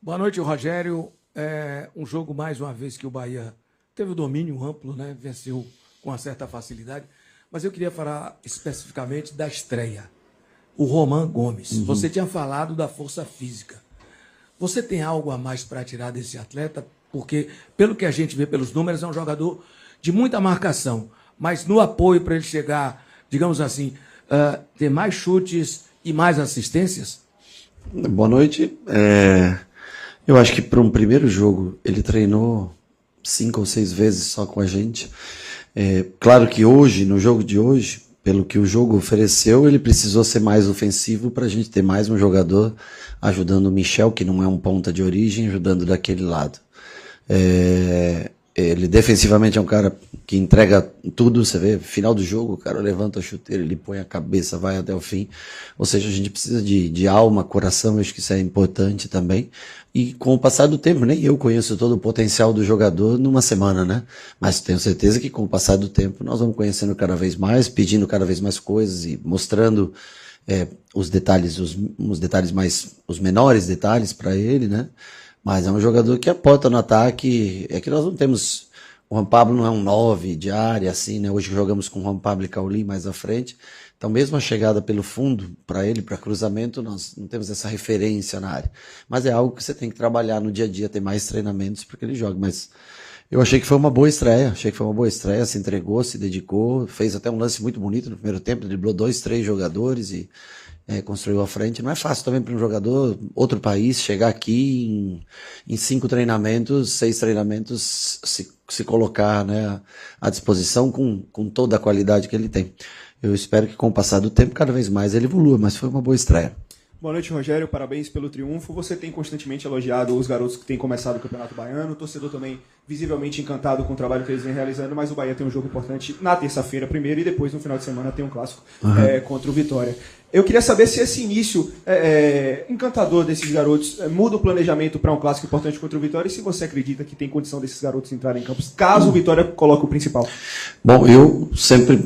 Boa noite, Rogério. Um jogo, mais uma vez, que o Bahia teve o domínio amplo, né? Venceu com uma certa facilidade. Mas eu queria falar especificamente da estreia. O Roman Gomes. Você tinha falado da força física. Você tem algo a mais para tirar desse atleta? Porque, pelo que a gente vê pelos números, é um jogador de muita marcação. Mas no apoio para ele chegar, digamos assim, ter mais chutes e mais assistências? Boa noite. Eu acho que para um primeiro jogo ele treinou 5 ou 6 vezes só com a gente. Claro que hoje, no jogo de hoje, pelo que o jogo ofereceu, ele precisou ser mais ofensivo para a gente ter mais um jogador ajudando o Michel, que não é um ponta de origem, ajudando daquele lado. Ele defensivamente é um cara que entrega tudo, você vê, final do jogo, o cara levanta a chuteira, ele põe a cabeça, vai até o fim. Ou seja, a gente precisa de alma, coração, eu acho que isso é importante também. E com o passar do tempo, nem eu conheço todo o potencial do jogador numa semana, né? Mas tenho certeza que com o passar do tempo nós vamos conhecendo cada vez mais, pedindo cada vez mais coisas e mostrando os detalhes, os detalhes mais, os menores detalhes para ele, né? Mas é um jogador que aporta no ataque. É que nós não temos. O Juan Pablo não é um 9 de área, assim, né? Hoje jogamos com o Juan Pablo e Cauli mais à frente. Então, mesmo a chegada pelo fundo, para ele, para cruzamento, nós não temos essa referência na área. Mas é algo que você tem que trabalhar no dia a dia, ter mais treinamentos para que ele jogue. Mas eu achei que foi uma boa estreia. Se entregou, se dedicou, fez até um lance muito bonito no primeiro tempo, driblou 2, 3 jogadores e construiu a frente. Não é fácil também para um jogador, outro país, chegar aqui em 5 treinamentos, 6 treinamentos, se colocar, né, à disposição com toda a qualidade que ele tem. Eu espero que com o passar do tempo cada vez mais ele evolua, mas foi uma boa estreia. Boa noite, Rogério. Parabéns pelo triunfo. Você tem constantemente elogiado os garotos que têm começado o Campeonato Baiano. O torcedor também visivelmente encantado com o trabalho que eles vêm realizando, mas o Bahia tem um jogo importante na terça-feira primeiro e depois no final de semana tem um clássico contra o Vitória. Eu queria saber se esse início encantador desses garotos muda o planejamento para um clássico importante contra o Vitória e se você acredita que tem condição desses garotos entrarem em campos, caso o Vitória coloque o principal. Bom, eu sempre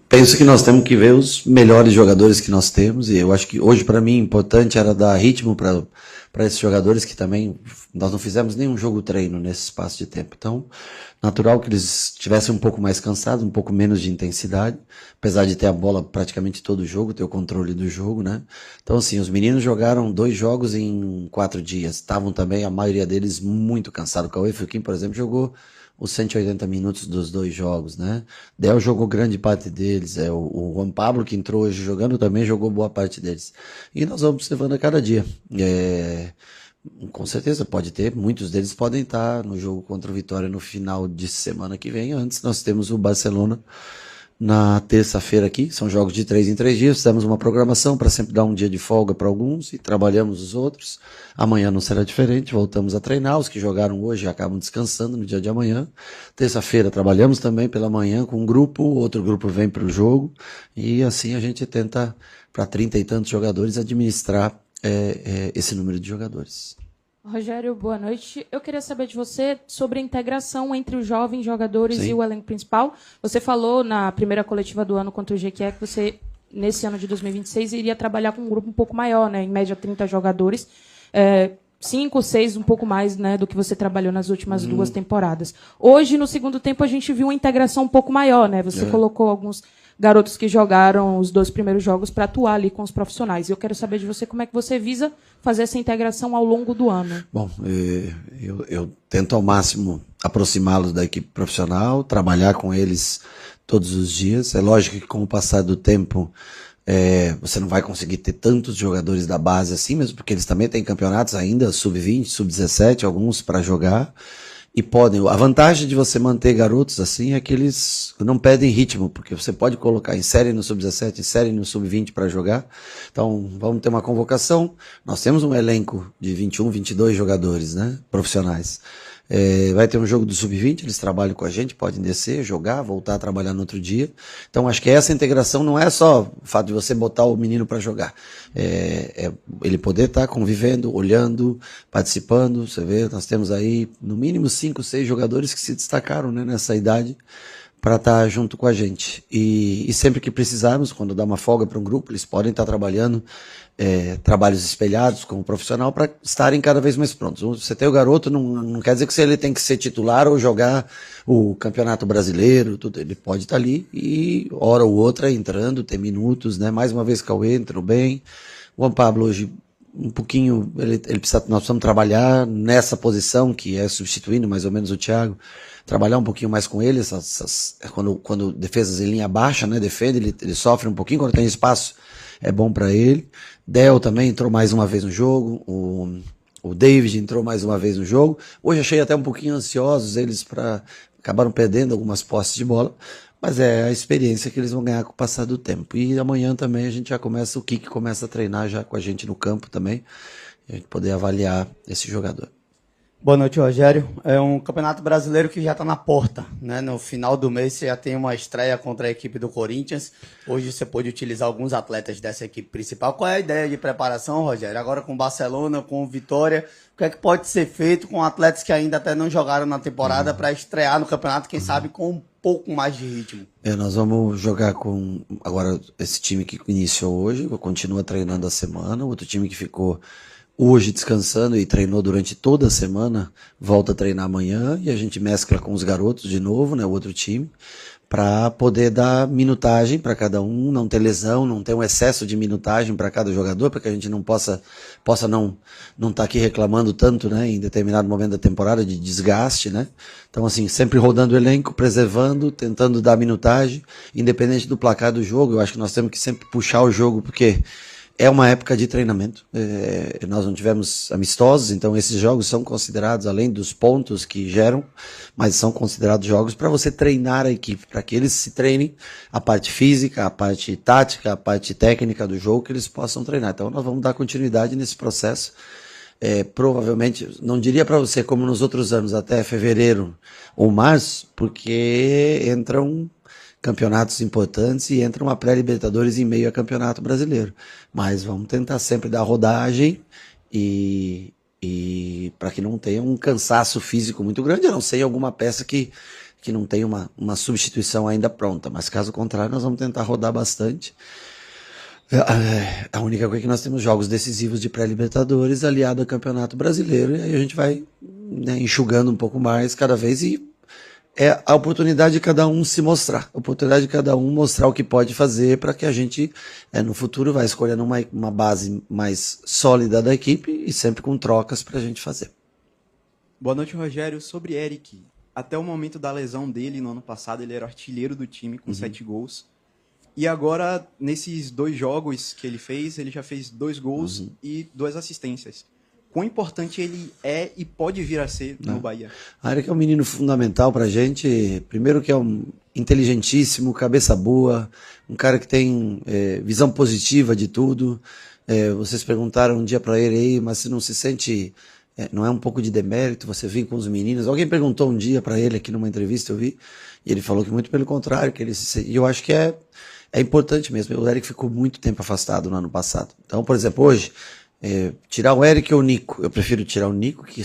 penso que nós temos que ver os melhores jogadores que nós temos e eu acho que hoje para mim importante era dar ritmo para esses jogadores que também nós não fizemos nenhum jogo treino nesse espaço de tempo. Então, natural que eles estivessem um pouco mais cansados, um pouco menos de intensidade, apesar de ter a bola praticamente todo o jogo, ter o controle do jogo, né? Então, assim, os meninos jogaram 2 jogos em 4 dias. Estavam também, a maioria deles, muito cansados. O Cauê Filquim, por exemplo, jogou os 180 minutos dos 2 jogos, né? Del jogou grande parte deles. O Juan Pablo, que entrou hoje jogando, também jogou boa parte deles. E nós vamos observando a cada dia. Com certeza pode ter, muitos deles podem estar no jogo contra o Vitória no final de semana que vem. Antes nós temos o Barcelona na terça-feira aqui, são jogos de 3 em 3 dias, fizemos uma programação para sempre dar um dia de folga para alguns e trabalhamos os outros. Amanhã não será diferente, voltamos a treinar, os que jogaram hoje acabam descansando no dia de amanhã. Terça-feira trabalhamos também pela manhã com um grupo, outro grupo vem para o jogo e assim a gente tenta, para 30 e tantos jogadores, administrar esse número de jogadores. Rogério, boa noite. Eu queria saber de você sobre a integração entre os jovens jogadores e o elenco principal. Você falou na primeira coletiva do ano contra o Jequié que você, nesse ano de 2026, iria trabalhar com um grupo um pouco maior, né? Em média 30 jogadores. 5, 6, um pouco mais, né, do que você trabalhou nas últimas 2 temporadas. Hoje, no segundo tempo, a gente viu uma integração um pouco maior, né? Você colocou alguns garotos que jogaram os 2 primeiros jogos para atuar ali com os profissionais. Eu quero saber de você como é que você visa fazer essa integração ao longo do ano. Bom, eu tento ao máximo aproximá-los da equipe profissional, trabalhar com eles todos os dias. É lógico que com o passar do tempo você não vai conseguir ter tantos jogadores da base assim, mesmo porque eles também têm campeonatos ainda, sub-20, sub-17, alguns para jogar. E podem. A vantagem de você manter garotos assim é que eles não perdem ritmo, porque você pode colocar em série no sub-17, em série no sub-20 para jogar. Então, vamos ter uma convocação. Nós temos um elenco de 21, 22 jogadores, né, profissionais. Vai ter um jogo do sub-20, eles trabalham com a gente, podem descer, jogar, voltar a trabalhar no outro dia. Então, acho que essa integração não é só o fato de você botar o menino para jogar. Ele poder estar convivendo, olhando, participando. Você vê, nós temos aí no mínimo 5, 6 jogadores que se destacaram, né, nessa idade para estar junto com a gente. E sempre que precisarmos, quando dá uma folga para um grupo, eles podem estar trabalhando trabalhos espelhados como profissional para estarem cada vez mais prontos. Você ter o garoto não quer dizer que ele tem que ser titular ou jogar o Campeonato Brasileiro, tudo. Ele pode estar ali e hora ou outra entrando, ter minutos, né? Mais uma vez Cauê entrou bem. O Juan Pablo hoje um pouquinho, nós precisamos trabalhar nessa posição que é substituindo mais ou menos o Thiago, trabalhar um pouquinho mais com ele, quando defesas em linha baixa, né, defende, ele sofre um pouquinho, quando tem espaço é bom para ele. Del também entrou mais uma vez no jogo, o David entrou mais uma vez no jogo. Hoje achei até um pouquinho ansiosos eles acabaram perdendo algumas posses de bola, mas é a experiência que eles vão ganhar com o passar do tempo. E amanhã também a gente já começa, o Kiki começa a treinar já com a gente no campo também, e a gente poder avaliar esse jogador. Boa noite, Rogério. É um campeonato brasileiro que já está na porta, né? No final do mês você já tem uma estreia contra a equipe do Corinthians. Hoje você pode utilizar alguns atletas dessa equipe principal. Qual é a ideia de preparação, Rogério? Agora com o Barcelona, com o Vitória, o que é que pode ser feito com atletas que ainda até não jogaram na temporada para estrear no campeonato, quem sabe com um pouco mais de ritmo? Nós vamos jogar com agora esse time que iniciou hoje, continua treinando a semana, o outro time que ficou hoje descansando e treinou durante toda a semana, volta a treinar amanhã e a gente mescla com os garotos de novo, né, o outro time, para poder dar minutagem para cada um, não ter lesão, não ter um excesso de minutagem para cada jogador, para que a gente não possa não estar aqui reclamando tanto, né, em determinado momento da temporada de desgaste, né. Então assim, sempre rodando o elenco, preservando, tentando dar minutagem, independente do placar do jogo. Eu acho que nós temos que sempre puxar o jogo, porque é uma época de treinamento, nós não tivemos amistosos, então esses jogos são considerados, além dos pontos que geram, mas são considerados jogos para você treinar a equipe, para que eles se treinem a parte física, a parte tática, a parte técnica do jogo, que eles possam treinar. Então nós vamos dar continuidade nesse processo, provavelmente, não diria para você como nos outros anos, até fevereiro ou março, porque entram campeonatos importantes e entra uma pré-Libertadores em meio a campeonato brasileiro. Mas vamos tentar sempre dar rodagem e para que não tenha um cansaço físico muito grande, a não ser alguma peça que não tem uma substituição ainda pronta. Mas caso contrário, nós vamos tentar rodar bastante. A única coisa é que nós temos jogos decisivos de pré-Libertadores aliado ao Campeonato Brasileiro, e aí a gente vai, né, enxugando um pouco mais cada vez, e é a oportunidade de cada um se mostrar, a oportunidade de cada um mostrar o que pode fazer para que a gente, no futuro, vai escolhendo uma base mais sólida da equipe e sempre com trocas para a gente fazer. Boa noite, Rogério. Sobre Eric, até o momento da lesão dele no ano passado, ele era artilheiro do time com 7 gols. E agora, nesses 2 jogos que ele fez, ele já fez 2 gols e 2 assistências. Quão importante ele é e pode vir a ser no Bahia? A Eric é um menino fundamental pra gente. Primeiro que é um inteligentíssimo, cabeça boa, um cara que tem visão positiva de tudo. Vocês perguntaram um dia pra ele, mas você não se sente, não é um pouco de demérito você vir com os meninos? Alguém perguntou um dia pra ele aqui numa entrevista, eu vi, e ele falou que muito pelo contrário, que ele e eu acho que é importante mesmo. O Eric ficou muito tempo afastado no ano passado. Então, por exemplo, hoje, tirar o Eric ou o Nico, eu prefiro tirar o Nico, que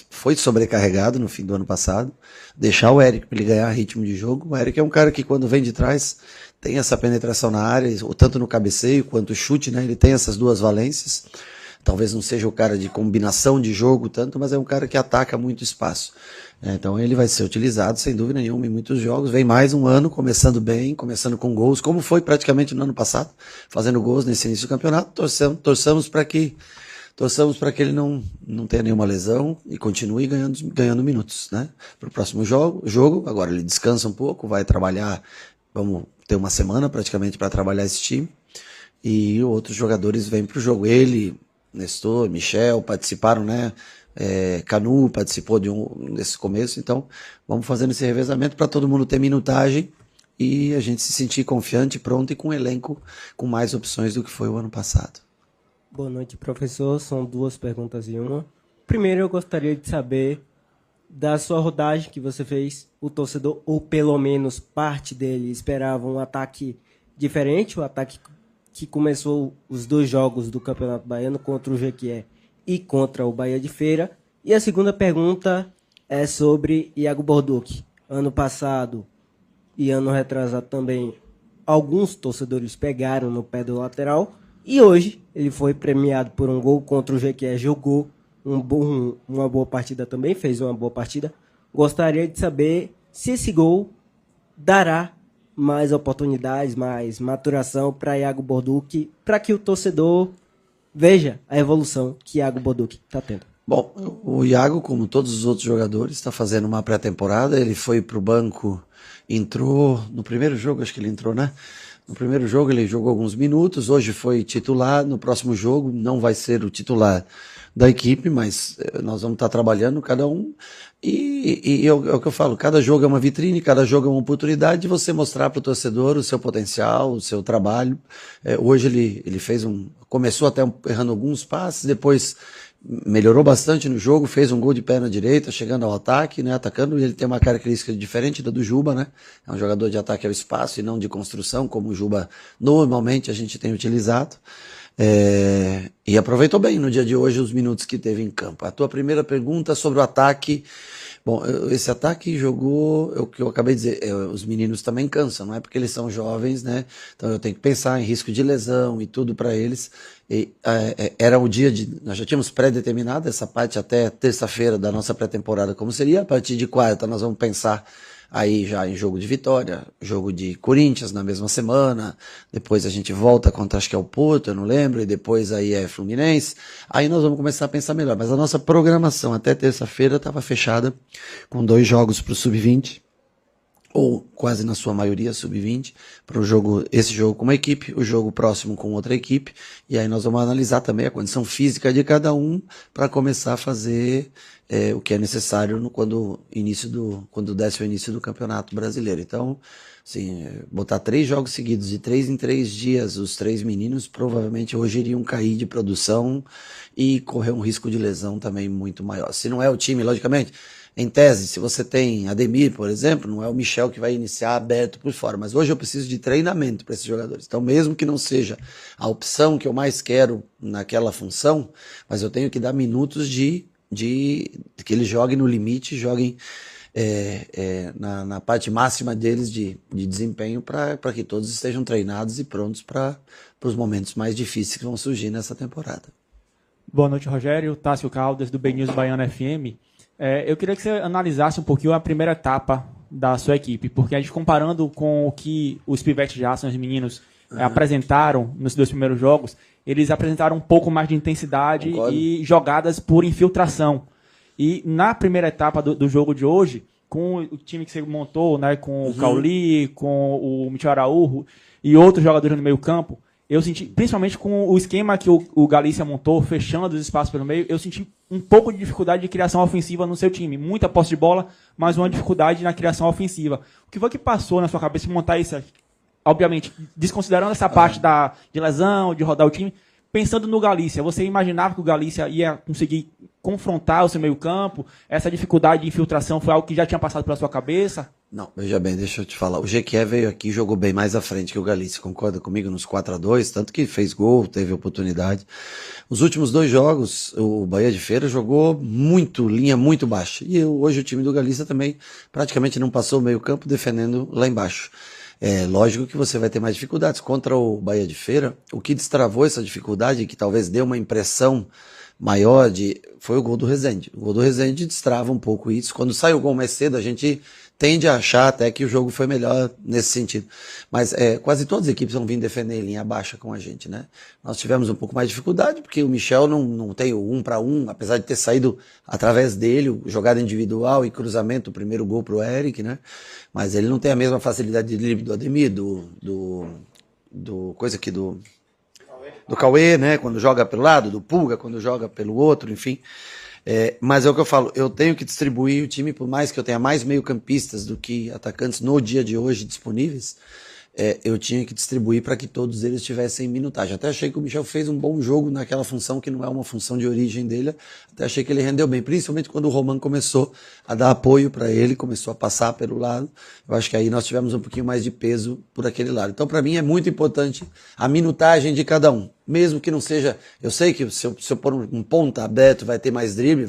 foi sobrecarregado no fim do ano passado, deixar o Eric para ele ganhar ritmo de jogo. O Eric é um cara que quando vem de trás tem essa penetração na área, tanto no cabeceio quanto o chute, né? Ele tem essas duas valências. Talvez não seja o cara de combinação de jogo tanto, mas é um cara que ataca muito espaço. Então ele vai ser utilizado, sem dúvida nenhuma, em muitos jogos. Vem mais um ano, começando bem, começando com gols, como foi praticamente no ano passado, fazendo gols nesse início do campeonato. Torçamos para que ele não tenha nenhuma lesão e continue ganhando minutos, né? Para o próximo jogo. Agora ele descansa um pouco, vai trabalhar, vamos ter uma semana praticamente para trabalhar esse time. E outros jogadores vêm para o jogo. Ele, Nestor, Michel participaram, né? Canu participou desse começo, então vamos fazendo esse revezamento para todo mundo ter minutagem e a gente se sentir confiante, pronto e com um elenco com mais opções do que foi o ano passado. Boa noite, professor. São 2 perguntas em uma. Primeiro, eu gostaria de saber da sua rodagem que você fez, o torcedor, ou pelo menos parte dele, esperava um ataque diferente, o ataque que começou os 2 jogos do Campeonato Baiano contra o Jequié e contra o Bahia de Feira. E a segunda pergunta é sobre Iago Borduc. Ano passado, e ano retrasado também, alguns torcedores pegaram no pé do lateral. E hoje ele foi premiado por um gol contra o Jequié, jogou uma boa partida também, fez uma boa partida. Gostaria de saber se esse gol dará mais oportunidades, mais maturação para Iago Borducci, para que o torcedor veja a evolução que Iago Borducci está tendo. Bom, o Iago, como todos os outros jogadores, está fazendo uma pré-temporada. Ele foi para o banco, entrou no primeiro jogo, acho que ele entrou, né? No primeiro jogo ele jogou alguns minutos, hoje foi titular, no próximo jogo não vai ser o titular da equipe, mas nós vamos estar trabalhando cada um, é o que eu falo, cada jogo é uma vitrine, cada jogo é uma oportunidade de você mostrar para o torcedor o seu potencial, o seu trabalho. Hoje ele começou até errando alguns passes, depois melhorou bastante no jogo, fez um gol de perna direita, chegando ao ataque, né, atacando, e ele tem uma característica diferente da do Juba, né, é um jogador de ataque ao espaço e não de construção, como o Juba normalmente a gente tem utilizado, e aproveitou bem no dia de hoje os minutos que teve em campo. A tua primeira pergunta sobre o ataque, bom, esse ataque jogou, o que eu acabei de dizer, os meninos também cansam, não é porque eles são jovens, né, então eu tenho que pensar em risco de lesão e tudo para eles. Era o dia nós já tínhamos pré-determinado essa parte até terça-feira da nossa pré-temporada como seria, a partir de quarta nós vamos pensar aí já em jogo de Vitória, jogo de Corinthians na mesma semana, depois a gente volta contra, acho que é o Porto, eu não lembro, e depois aí é Fluminense, aí nós vamos começar a pensar melhor, mas a nossa programação até terça-feira estava fechada com 2 jogos para o Sub-20, ou quase na sua maioria sub-20, para esse jogo com uma equipe, o jogo próximo com outra equipe, e aí nós vamos analisar também a condição física de cada um para começar a fazer o que é necessário quando desce o início do Campeonato Brasileiro. Então, assim, botar 3 jogos seguidos de 3 em 3 dias, os 3 meninos provavelmente hoje iriam cair de produção e correr um risco de lesão também muito maior. Se não é o time, logicamente, em tese, se você tem Ademir, por exemplo, não é o Michel que vai iniciar aberto por fora, mas hoje eu preciso de treinamento para esses jogadores. Então, mesmo que não seja a opção que eu mais quero naquela função, mas eu tenho que dar minutos de que eles joguem no limite, joguem na parte máxima deles de desempenho para que todos estejam treinados e prontos para os momentos mais difíceis que vão surgir nessa temporada. Boa noite, Rogério. Tássio Caldas, do BNews Baiana FM. Eu queria que você analisasse um pouquinho a primeira etapa da sua equipe, porque a gente comparando com o que os pivetes já são, os meninos, apresentaram nos 2 primeiros jogos, eles apresentaram um pouco mais de intensidade. Concordo. E jogadas por infiltração. E na primeira etapa do jogo de hoje, com o time que você montou, né, com o Cauli, com o Michel Araújo e outros jogadores no meio campo, eu senti, principalmente com o esquema que o Galícia montou, fechando os espaços pelo meio, eu senti um pouco de dificuldade de criação ofensiva no seu time. Muita posse de bola, mas uma dificuldade na criação ofensiva. O que foi que passou na sua cabeça de montar isso? Obviamente, desconsiderando essa parte de lesão, de rodar o time, pensando no Galícia, você imaginava que o Galícia ia conseguir confrontar o seu meio campo? Essa dificuldade de infiltração foi algo que já tinha passado pela sua cabeça? Não, veja bem, deixa eu te falar. O Jequié veio aqui e jogou bem mais à frente que o Galícia, concorda comigo? Nos 4-2, tanto que fez gol, teve oportunidade. Os últimos 2 jogos, o Bahia de Feira jogou linha muito baixa. E hoje o time do Galícia também praticamente não passou o meio campo defendendo lá embaixo. É lógico que você vai ter mais dificuldades. Contra o Bahia de Feira, o que destravou essa dificuldade, que talvez deu uma impressão maior foi o gol do Rezende. O gol do Rezende destrava um pouco isso. Quando sai o gol mais cedo, a gente tende a achar até que o jogo foi melhor nesse sentido. Mas quase todas as equipes vão vir defender em linha baixa com a gente, né? Nós tivemos um pouco mais de dificuldade, porque o Michel não tem o 1 para 1, apesar de ter saído através dele, jogada individual e cruzamento, o primeiro gol pro Eric, né? Mas ele não tem a mesma facilidade de drible do Ademir, do Cauê, né? Quando joga pelo lado, do Pulga, quando joga pelo outro, enfim. Mas é o que eu falo, eu tenho que distribuir o time, por mais que eu tenha mais meio-campistas do que atacantes no dia de hoje disponíveis, eu tinha que distribuir para que todos eles tivessem minutagem. Até achei que o Michel fez um bom jogo naquela função que não é uma função de origem dele, até achei que ele rendeu bem, principalmente quando o Roman começou a dar apoio para ele, começou a passar pelo lado. Eu acho que aí nós tivemos um pouquinho mais de peso por aquele lado. Então, para mim, é muito importante a minutagem de cada um. mesmo que não seja... Eu sei que se eu pôr um ponta aberto vai ter mais drible,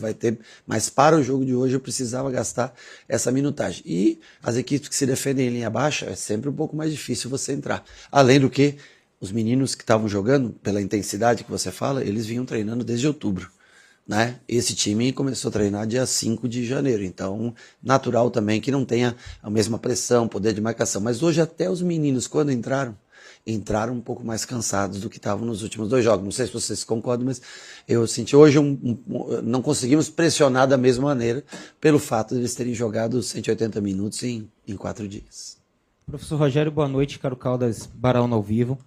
mas para o jogo de hoje eu precisava gastar essa minutagem. E as equipes que se defendem em linha baixa, é sempre um pouco mais difícil você entrar. Além do que, os meninos que estavam jogando, pela intensidade que você fala, eles vinham treinando desde outubro. Né? Esse time começou a treinar dia 5 de janeiro, então natural também que não tenha a mesma pressão, poder de marcação. Mas hoje até os meninos, quando entraram um pouco mais cansados do que estavam nos últimos 2 jogos. Não sei se vocês concordam, mas eu senti hoje não conseguimos pressionar da mesma maneira pelo fato de eles terem jogado 180 minutos em 4 dias. Professor Rogério, boa noite. Caro Caldas, Baraúna ao vivo.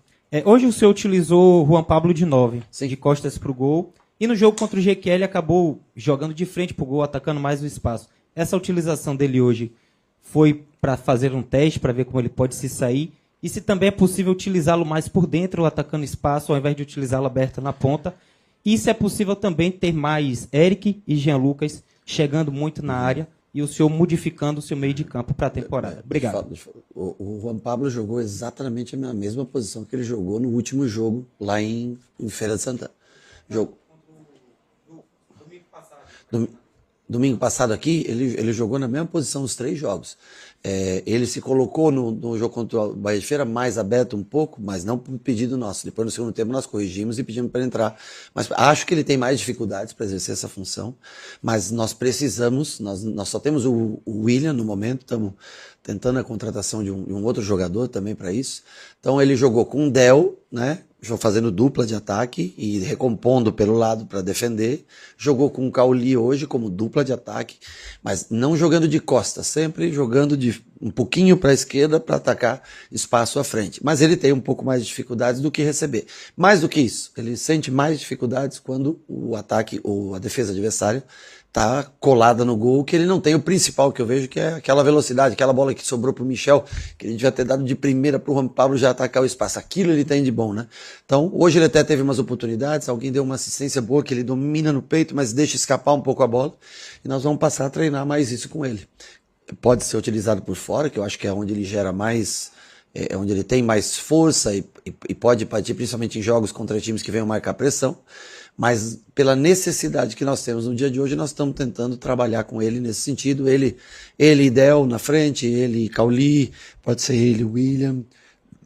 Hoje o senhor utilizou o Juan Pablo de 9, de costas para o gol, e no jogo contra o GQ ele acabou jogando de frente para o gol, atacando mais o espaço. Essa utilização dele hoje foi para fazer um teste, para ver como ele pode se sair, e se também é possível utilizá-lo mais por dentro, atacando espaço, ao invés de utilizá-lo aberto na ponta. E se é possível também ter mais Eric e Jean Lucas chegando muito na área e o senhor modificando o seu meio de campo para a temporada. Obrigado. O Juan Pablo jogou exatamente a mesma posição que ele jogou no último jogo lá em Feira de Santana. Domingo passado aqui, ele jogou na mesma posição os 3 jogos. Ele se colocou no jogo contra o Bahia de Feira mais aberto um pouco, mas não por pedido nosso. Depois, no segundo tempo, nós corrigimos e pedimos para entrar. Mas acho que ele tem mais dificuldades para exercer essa função. Mas nós precisamos, nós só temos o William no momento, estamos tentando a contratação de um outro jogador também para isso. Então ele jogou com o Del, né? Fazendo dupla de ataque e recompondo pelo lado para defender. Jogou com o Cauli hoje como dupla de ataque, mas não jogando de costas, sempre jogando de um pouquinho para a esquerda para atacar espaço à frente. Mas ele tem um pouco mais de dificuldades do que receber. Mais do que isso, ele sente mais dificuldades quando o ataque ou a defesa adversária está colada no gol, que ele não tem o principal que eu vejo, que é aquela velocidade, aquela bola que sobrou para o Michel, que ele devia ter dado de primeira para o Juan Pablo já atacar o espaço. Aquilo ele tem de bom, né? Então, hoje ele até teve umas oportunidades, alguém deu uma assistência boa, que ele domina no peito, mas deixa escapar um pouco a bola, e nós vamos passar a treinar mais isso com ele. Pode ser utilizado por fora, que eu acho que é onde ele gera mais... É onde ele tem mais força e pode partir, principalmente em jogos contra times que venham marcar pressão. Mas pela necessidade que nós temos no dia de hoje, nós estamos tentando trabalhar com ele nesse sentido. Ele e Del na frente, ele e Cauli, pode ser ele e William,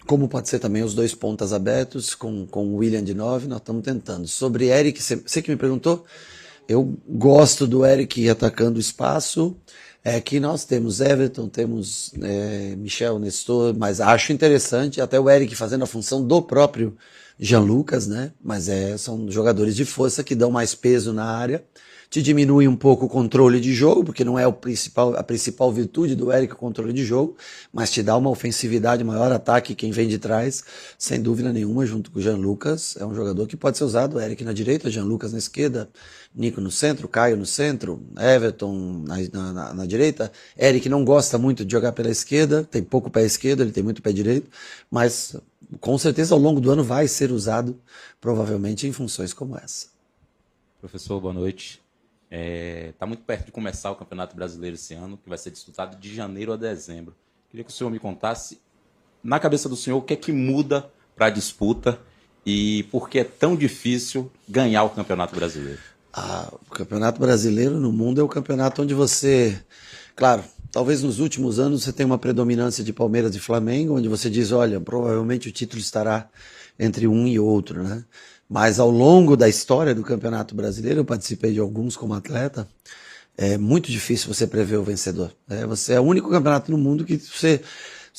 como pode ser também os 2 pontas abertos, com o William de 9, nós estamos tentando. Sobre Eric, você que me perguntou, eu gosto do Eric atacando o espaço. Que nós temos Everton, temos Michel, Nestor, mas acho interessante até o Eric fazendo a função do próprio Jean Lucas, né? Mas são jogadores de força que dão mais peso na área, te diminui um pouco o controle de jogo, porque não é a principal virtude do Eric, o controle de jogo, mas te dá uma ofensividade maior, ataque quem vem de trás, sem dúvida nenhuma, junto com o Jean Lucas. É um jogador que pode ser usado, Eric na direita, Jean Lucas na esquerda, Nico no centro, Caio no centro, Everton na direita. Eric não gosta muito de jogar pela esquerda, tem pouco pé esquerdo, ele tem muito pé direito, mas com certeza ao longo do ano vai ser usado, provavelmente em funções como essa. Professor, boa noite. Está muito perto de começar o Campeonato Brasileiro esse ano, que vai ser disputado de janeiro a dezembro. Queria que o senhor me contasse, na cabeça do senhor, o que é que muda para a disputa e por que é tão difícil ganhar o Campeonato Brasileiro? O Campeonato Brasileiro no mundo é o campeonato onde você... Claro, talvez nos últimos anos você tenha uma predominância de Palmeiras e Flamengo, onde você diz, olha, provavelmente o título estará entre um e outro, né? Mas ao longo da história do Campeonato Brasileiro, eu participei de alguns como atleta, é muito difícil você prever o vencedor. Você é o único campeonato no mundo que você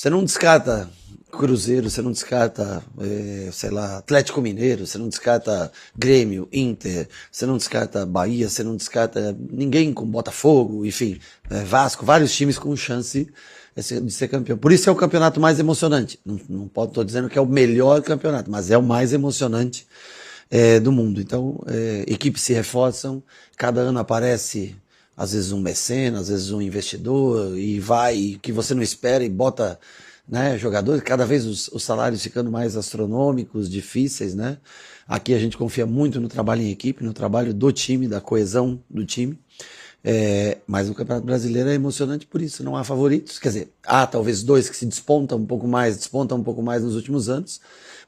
não descarta Cruzeiro, você não descarta, Atlético Mineiro, você não descarta Grêmio, Inter, você não descarta Bahia, você não descarta ninguém com Botafogo, enfim, Vasco, vários times com chance de ser campeão. Por isso é o campeonato mais emocionante. Não estou dizendo que é o melhor campeonato, mas é o mais emocionante do mundo. Então, equipes se reforçam, cada ano aparece, às vezes um mecenas, às vezes um investidor, e vai, que você não espera, e bota, né, jogadores, cada vez os salários ficando mais astronômicos, difíceis, né? Aqui a gente confia muito no trabalho em equipe, no trabalho do time, da coesão do time. Mas o Campeonato Brasileiro é emocionante por isso, não há favoritos. Quer dizer, há talvez 2 que se despontam um pouco mais nos últimos anos,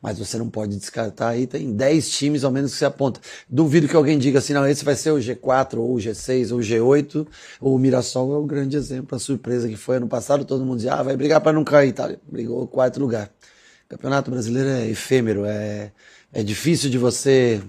mas você não pode descartar aí, tem 10 times ao menos que se aponta. Duvido que alguém diga assim, não, esse vai ser o G4, ou o G6, ou o G8, ou o Mirassol é o grande exemplo, a surpresa que foi ano passado, todo mundo dizia, vai brigar para não cair, tá? Brigou 4º lugar. O Campeonato Brasileiro é efêmero, é difícil de você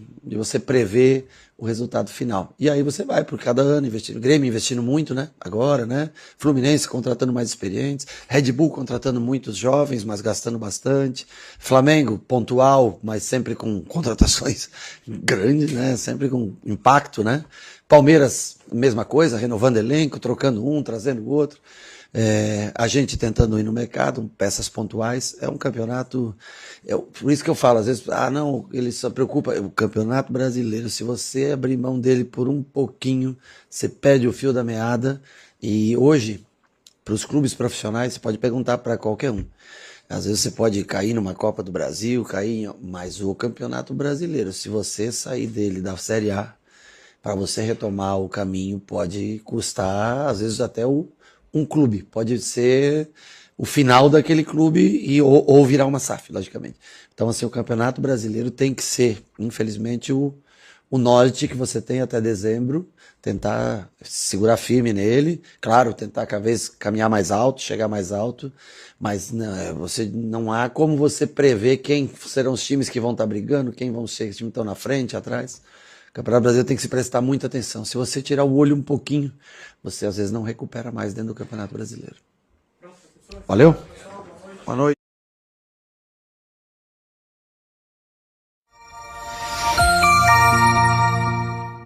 prever o resultado final. E aí você vai por cada ano investindo. Grêmio investindo muito, né? Agora, né? Fluminense contratando mais experientes. Red Bull contratando muitos jovens, mas gastando bastante. Flamengo, pontual, mas sempre com contratações grandes, né? Sempre com impacto, né? Palmeiras, mesma coisa, renovando elenco, trocando um, trazendo o outro. A gente tentando ir no mercado, peças pontuais, é um campeonato, por isso que eu falo, às vezes, não, ele só preocupa, o Campeonato Brasileiro, se você abrir mão dele por um pouquinho, você perde o fio da meada, e hoje, para os clubes profissionais, você pode perguntar para qualquer um, às vezes você pode cair numa Copa do Brasil, mas o Campeonato Brasileiro, se você sair dele da Série A, para você retomar o caminho, pode custar, às vezes até um clube, pode ser o final daquele clube ou virar uma SAF, logicamente. Então, assim, o Campeonato Brasileiro tem que ser, infelizmente, o norte que você tem até dezembro, tentar segurar firme nele, claro, tentar cada vez caminhar mais alto, chegar mais alto, mas não há como você prever quem serão os times que vão estar brigando, quem vão ser os times que estão na frente, atrás. O Campeonato Brasileiro tem que se prestar muita atenção. Se você tirar o olho um pouquinho, você às vezes não recupera mais dentro do Campeonato Brasileiro. Valeu? Boa noite.